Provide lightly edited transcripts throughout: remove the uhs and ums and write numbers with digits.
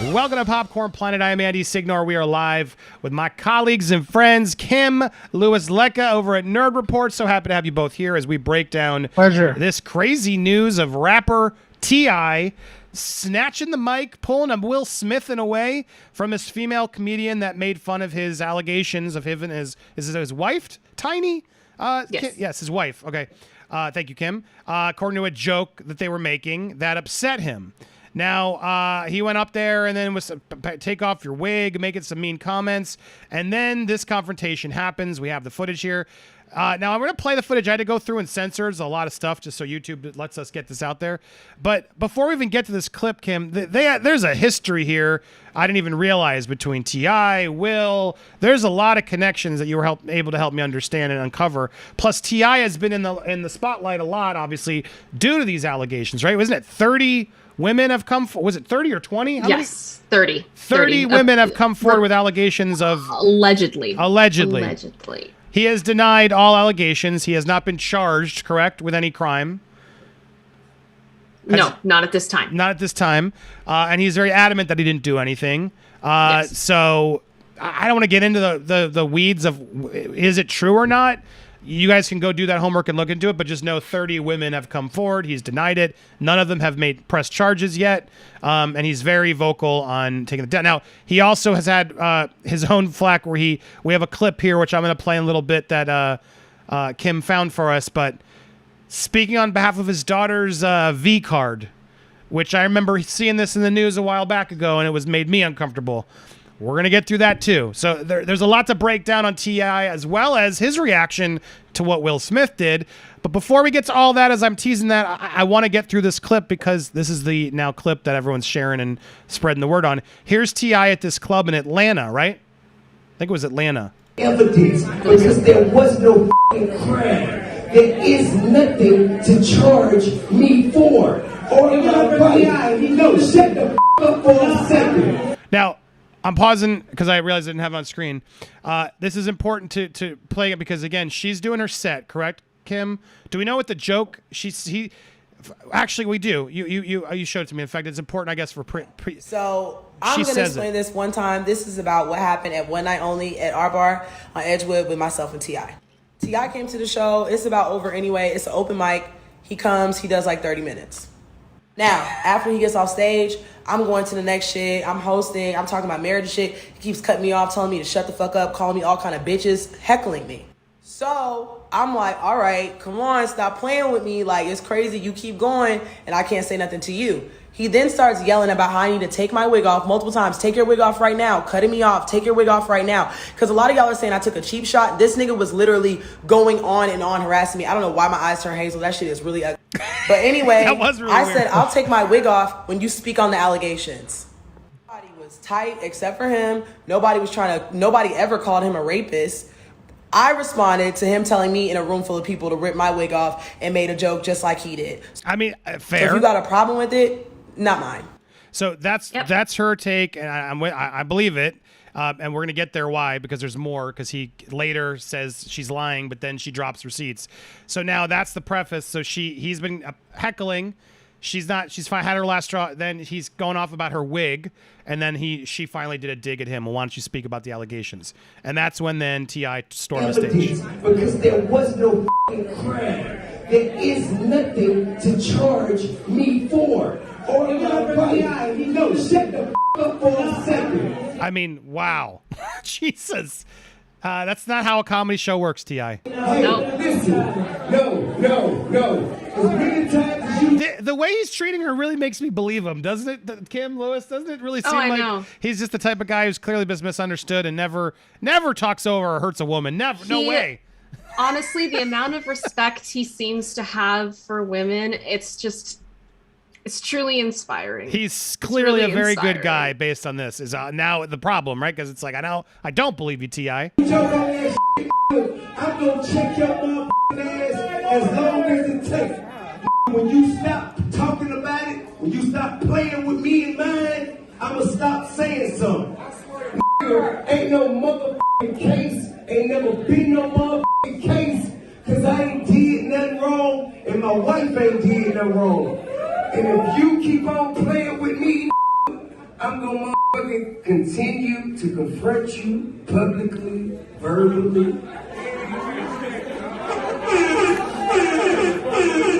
Welcome to Popcorn Planet. I am Andy Signore. We are live with my colleagues and friends, Kim, Louis Lecca over at Nerd Report. So happy to have you both here as we break down this crazy news of rapper T.I. snatching the mic, pulling a Will Smith in away from his female comedian that made fun of his allegations of him and his wife, Tiny? Yes, his wife. Okay. Thank you, Kim. According to a joke that they were making that upset him. Now, he went up there and then was take off your wig, making some mean comments. And then this confrontation happens. We have the footage here. Now, I'm going to play the footage. I had to go through and censor a lot of stuff just so YouTube lets us get this out there. But before we even get to this clip, Kim, there's a history here I didn't even realize between T.I., Will. There's a lot of connections that you were able to help me understand and uncover. Plus, T.I. has been in the spotlight a lot, obviously, due to these allegations, right? Wasn't it 30 women have come forward? Was it 30 or 20? Yes, 30. 30 women have come forward with allegations of... Allegedly. He has denied all allegations. He has not been charged, correct, with any crime. No, not at this time. Not at this time. And he's very adamant that he didn't do anything. Yes. So I don't want to get into the weeds of is it true or not. You guys can go do that homework and look into it, but just know 30 women have come forward. He's denied it. None of them have made press charges yet. And he's very vocal on taking it down. Now, he also has had his own flack where we have a clip here, which I'm going to play in a little bit that Kim found for us. But speaking on behalf of his daughter's V card, which I remember seeing this in the news a while back ago, and it made me uncomfortable. We're going to get through that, too. So there's a lot to break down on T.I. as well as his reaction to what Will Smith did. But before we get to all that, as I'm teasing that, I want to get through this clip because this is the now clip that everyone's sharing and spreading the word on. Here's T.I. at this club in Atlanta, right? I think it was Atlanta. Evidence, because there was no crime. There is nothing to charge me for. Or no, shut the up for a second. Now, I'm pausing because I realized I didn't have it on screen. This is important to play it because, again, she's doing her set, correct, Kim? Do we know what the joke? Actually, we do. You showed it to me. In fact, it's important, I guess, for So I'm going to explain this one time. This is about what happened at One Night Only at Our Bar on Edgewood with myself and T.I. T.I. came to the show. It's about over anyway. It's an open mic. He comes. He does like 30 minutes. Now, after he gets off stage, I'm going to the next shit. I'm hosting. I'm talking about marriage and shit. He keeps cutting me off, telling me to shut the fuck up, calling me all kind of bitches, heckling me. So I'm like, all right, come on, stop playing with me. Like, it's crazy. You keep going, and I can't say nothing to you. He then starts yelling about how I need to take my wig off multiple times. Take your wig off right now. Cutting me off. Take your wig off right now. Because a lot of y'all are saying I took a cheap shot. This nigga was literally going on and on harassing me. I don't know why my eyes turn hazel. That shit is really ugly. But anyway, That was really I weird. said, I'll take my wig off when you speak on the allegations. Nobody was tight except for him. Nobody ever called him a rapist. I responded to him telling me in a room full of people to rip my wig off and made a joke just like he did. I mean, So fair. if you got a problem with it, not mine. So that's her take, and I believe it. And we're going to get there why, because there's more, because he later says she's lying, but then she drops receipts. So now that's the preface. So he's been heckling. She's had her last straw. Then he's going off about her wig, and then she finally did a dig at him. Well, why don't you speak about the allegations? And that's when then T.I. stormed the stage. Because there was no crime. There is nothing to charge me for. Or no, shut the up for a second. I mean, wow. Jesus. That's not how a comedy show works, T.I. No. Listen. No. As many times as you... The way he's treating her really makes me believe him, doesn't it, Kim, Lewis? Doesn't it really seem like he's just the type of guy who's clearly been misunderstood and never talks over or hurts a woman? Never. No way. Honestly, the amount of respect he seems to have for women, it's truly inspiring. He's clearly a very good guy based on this. Is now the problem, right? Because it's like, I don't believe you, T.I. I'm gonna check your motherfucking ass as long as it takes. When you stop talking about it, when you stop playing with me and mine, I'ma stop saying something. Ain't no motherfucking case, ain't never been no motherfucking case, cause I ain't did nothing wrong and my wife ain't did nothing wrong. And if you keep on playing with me, I'm gonna motherfucking continue to confront you publicly, verbally.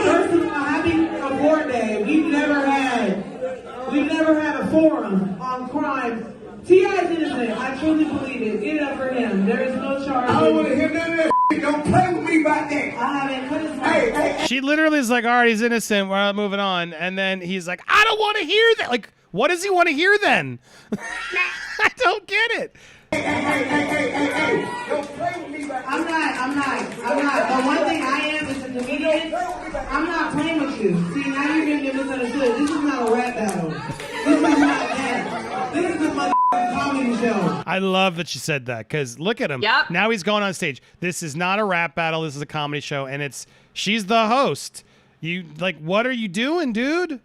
First of all, happy Award Day. We've never had a forum on crime. T.I.'s innocent. I truly believe it. Get it up for him. There is no charge. I don't want to hear none of that shit. Don't play with me about that. I haven't put his Hey. She literally is like, all right, he's innocent. We're moving on. And then he's like, I don't want to hear that. Like, what does he want to hear then? I don't get it. Hey. Don't play with me about that. I'm not. But one thing I am is a comedian. I'm not playing with you. See, now you're going to get misunderstood. This is not a rap battle. This is not that. This is a motherfucking comedy show. I love that she said that, because look at him. Yep. Now he's going on stage. This is not a rap battle. This is a comedy show, and she's the host. You, like, what are you doing, dude?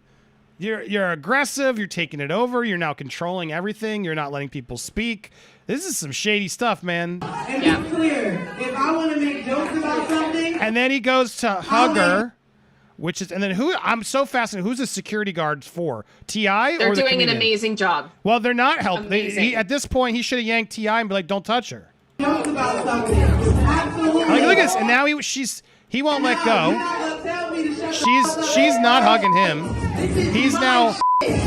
You're aggressive. You're taking it over. You're now controlling everything. You're not letting people speak. This is some shady stuff, man. And be clear, if I want to make jokes about something... And then he goes to hug her, and then who? I'm so fascinated. Who's the security guards for? T.I. They're or the doing an comedian? Amazing job. Well, they're not helping. At this point, he should have yanked T.I. and be like, don't touch her. Jokes about something. Absolutely. Like, look at this. And now he won't let go. She's not hugging him. He's now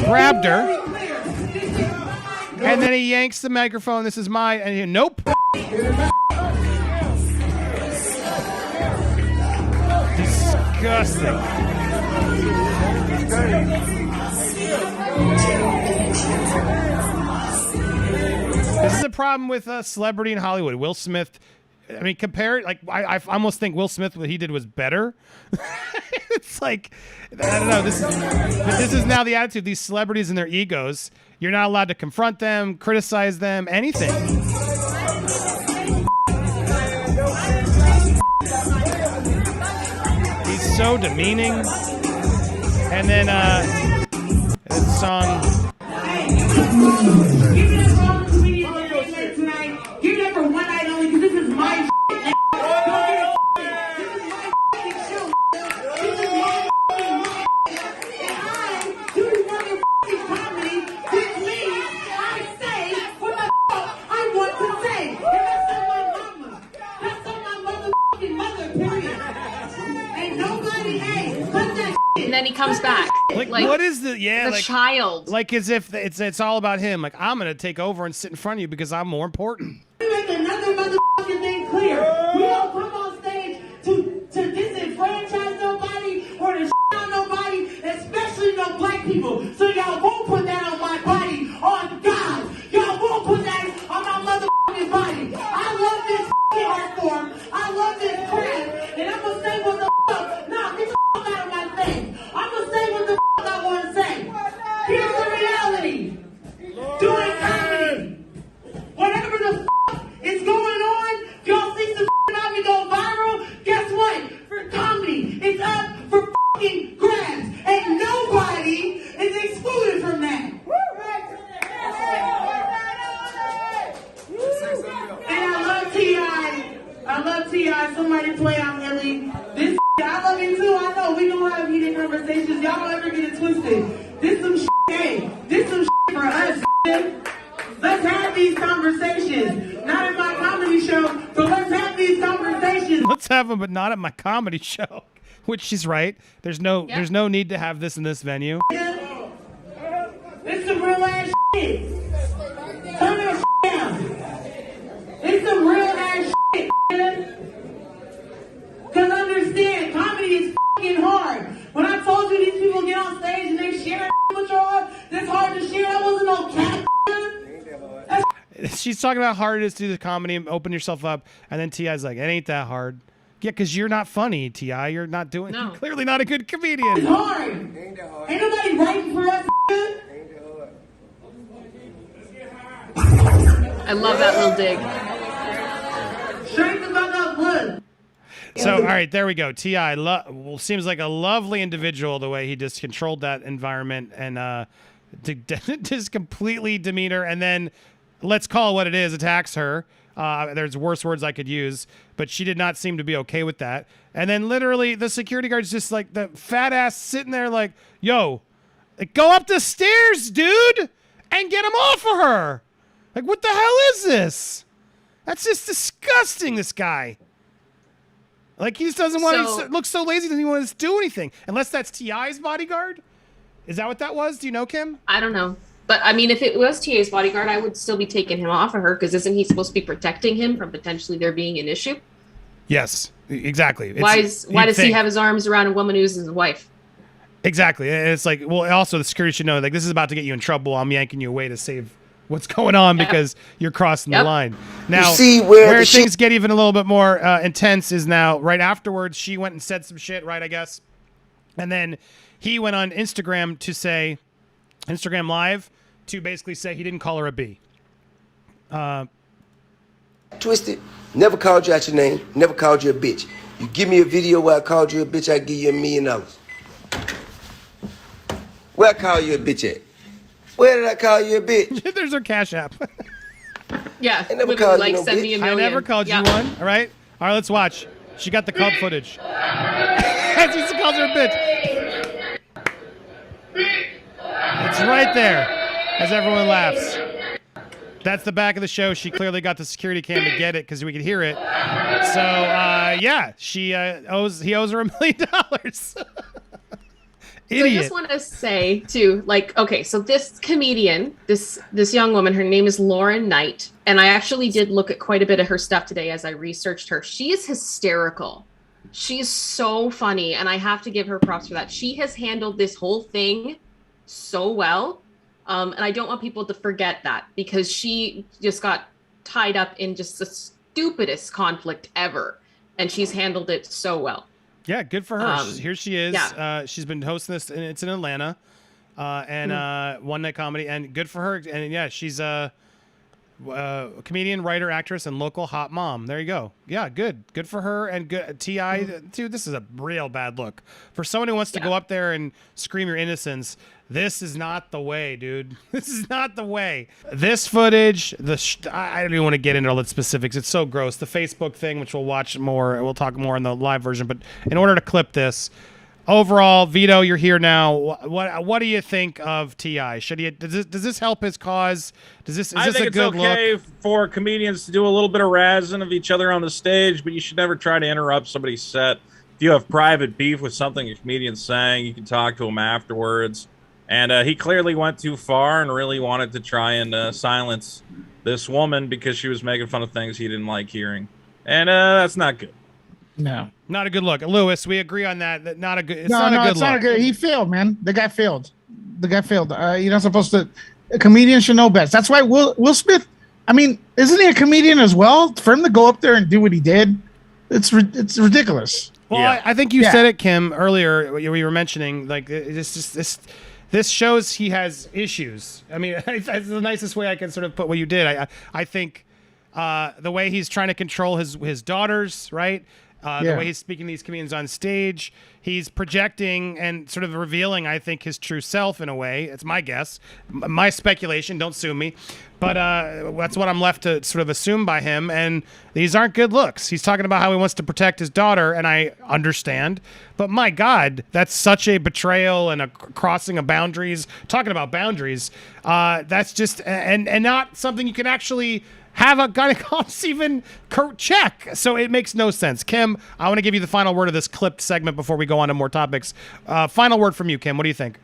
grabbed her. And then he yanks the microphone. This is mine. And he, nope. Disgusting. This is a problem with celebrity in Hollywood. Will Smith, I mean, I almost think Will Smith, what he did was better. It's like, I don't know. This is now the attitude. These celebrities and their egos. You're not allowed to confront them, criticize them, anything. He's so demeaning. And then this song. Give me that song comedian tonight. Give me that for one night only, because this is my shit. And then he comes back. Like what is the child? Like as if it's all about him. Like, I'm gonna take over and sit in front of you because I'm more important. Make another motherfucking thing clear. We don't come on stage to disenfranchise nobody or to on nobody, especially no black people. So y'all won't put that on my body. On God, y'all won't put that on my motherfucking body. I love this art form. I love this craft, and I'm gonna say what the fuck. Nah, get the fuck out of my face. I'm gonna say what the fuck I want to say. Here's the reality. Doing comedy, whatever the fuck is going on, y'all see some about me go viral. Guess what? For comedy, it's up for fucking grabs, and nobody is excluded from that. And I love T.I. I love T.I. Somebody play out Millie. This I love him too. I know we gonna have heated conversations. Y'all don't ever get it twisted. This some shit. Hey, this some shit for us. Let's have these conversations. Not in my comedy show, but let's have these conversations. Let's have them, but not at my comedy show. Which she's right. There's no need to have this in this venue. Yeah. It's some real ass shit. Turn that shit down. It's some real ass shit. Cause understand, comedy is fucking hard. When I told you these people get on stage and they share with y'all, that's hard to share. That wasn't no cat. She's talking about how hard it is to do the comedy and open yourself up, and then T.I.'s like, it ain't that hard. Yeah, because you're not funny, T.I. You're not doing. No. You're clearly not a good comedian. It's hard. Ain't that hard. Ain't nobody writing for us. Ain't that hard. I love that little dig. Straight the fuck up, look. So, all right, there we go. T.I. Seems like a lovely individual the way he just controlled that environment and just completely demeanor. And then, let's call it what it is, attacks her. There's worse words I could use, but she did not seem to be okay with that. And then literally the security guard's just like the fat ass sitting there like, yo, go up the stairs, dude. and get him off of her. Like, what the hell is this? That's just disgusting, this guy. Like, he just doesn't want to look so lazy, doesn't even want to do anything. Unless that's T.I.'s bodyguard? Is that what that was? Do you know, Kim? I don't know. But, I mean, if it was T.I.'s bodyguard, I would still be taking him off of her, because isn't he supposed to be protecting him from potentially there being an issue? Yes, exactly. Why does he have his arms around a woman who's his wife? Exactly. It's like, well, also the security should know, like, this is about to get you in trouble. I'm yanking you away to save what's going on because you're crossing the line. Now, where things get even a little bit more intense is now right afterwards, she went and said some shit, right, I guess. And then he went on Instagram to say, Instagram Live, to basically say he didn't call her a B. Twisted, never called you out your name, never called you a bitch. You give me a video where I called you a bitch, I give you $1 million. Where I call you a bitch at? Where did I call you a bitch? There's her Cash App. Yeah, I never called you no send bitch. me $1 million. I never called you one. All right, let's watch. She got the called footage. She calls her a bitch. It's right there, as everyone laughs. That's the back of the show. She clearly got the security cam to get it because we could hear it. So yeah, he owes her $1 million. Idiot. So I just want to say too, like, okay, so this comedian, this young woman, her name is Lauren Knight, and I actually did look at quite a bit of her stuff today as I researched her. She is hysterical. She's so funny, and I have to give her props for that. She has handled this whole thing so well, and I don't want people to forget that, because she just got tied up in just the stupidest conflict ever, and she's handled it so well. Yeah, good for her. Here she is. Yeah. She's been hosting this, and it's in Atlanta, and one night comedy, and good for her. And yeah, she's a comedian, writer, actress, and local hot mom. There you go. Yeah, good for her. And good T.I. Dude, this is a real bad look for someone who wants to go up there and scream your innocence. This is not the way, dude. This is not the way. This footage, I don't even want to get into all the specifics. It's so gross. The Facebook thing, which we'll watch more, we'll talk more in the live version. But in order to clip this, overall, Vito, you're here now. What do you think of T.I.? Should he? Does this help his cause? Is this I think a good it's okay look? for comedians to do a little bit of razzing of each other on the stage, but you should never try to interrupt somebody's set. If you have private beef with something a comedian's saying, you can talk to him afterwards. And he clearly went too far and really wanted to try and silence this woman because she was making fun of things he didn't like hearing. And that's not good. No. Not a good look. Lewis, we agree on that. It's not a good it's look. not a good. He failed, man. The guy failed. You're not supposed to. A comedian should know best. That's why Will Smith, I mean, isn't he a comedian as well? For him to go up there and do what he did, it's ridiculous. Well, yeah. I think you said it, Kim, earlier. We were mentioning, like, this shows he has issues. I mean, that's the nicest way I can sort of put what you did. I think the way he's trying to control his daughters, right? The way he's speaking to these comedians on stage, he's projecting and sort of revealing, I think, his true self in a way. It's my guess, my speculation. Don't sue me, but that's what I'm left to sort of assume by him. And these aren't good looks. He's talking about how he wants to protect his daughter, and I understand. But my God, that's such a betrayal and a crossing of boundaries. Talking about boundaries, that's just and not something you can actually have a gynecologist even check. So it makes no sense. Kim, I want to give you the final word of this clipped segment before we go on to more topics. Final word from you, Kim. What do you think?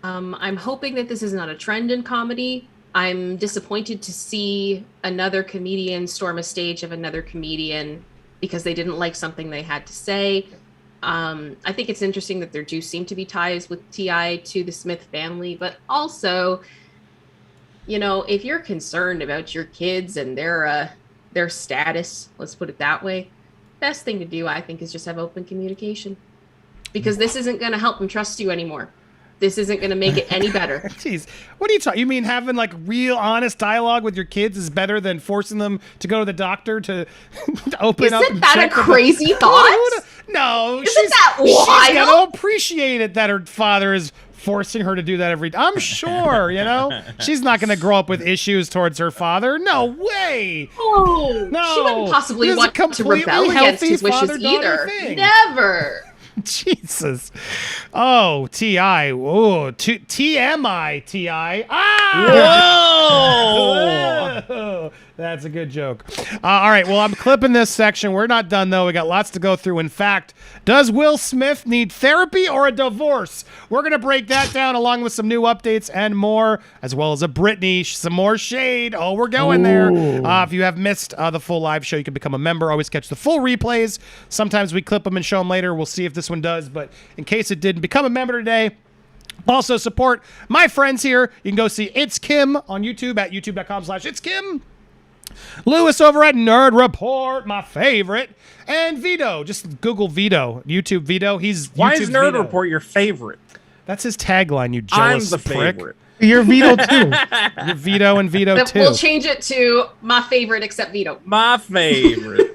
I'm hoping that this is not a trend in comedy. I'm disappointed to see another comedian storm a stage of another comedian because they didn't like something they had to say. I think it's interesting that there do seem to be ties with T.I. to the Smith family, but also, you know, if you're concerned about your kids and their status, let's put it that way, best thing to do, I think, is just have open communication, because this isn't going to help them trust you anymore. This isn't going to make it any better. Jeez, what are you talking? You mean having like real honest dialogue with your kids is better than forcing them to go to the doctor to open up? Isn't that a crazy thought? No, isn't that wild? She's going to appreciate it that her father is forcing her to do that every day. I'm sure, you know, she's not going to grow up with issues towards her father. No way. Oh, no. She wouldn't possibly want to rebel against his wishes either. Thing. Never. Jesus. Oh, T.I. Oh, T.M.I. T.I. Ah! Whoa! That's a good joke. All right, well, I'm clipping this section. We're not done, though. We got lots to go through. In fact, does Will Smith need therapy or a divorce? We're going to break that down along with some new updates and more, as well as a Britney, some more shade. Oh, we're going there. If you have missed the full live show, you can become a member. Always catch the full replays. Sometimes we clip them and show them later. We'll see if this one does, but in case it didn't, become a member today. Also, support my friends here. You can go see It's Kim on YouTube at youtube.com/itskim. Lewis over at Nerd Report, my favorite. And Vito. Just Google Vito. YouTube Vito. Why YouTube is Nerd Vito. Report your favorite? That's his tagline, you jealous I'm the prick. favorite. You're Vito too. You're Vito and Vito too. We'll change it to my favorite except Vito. My favorite.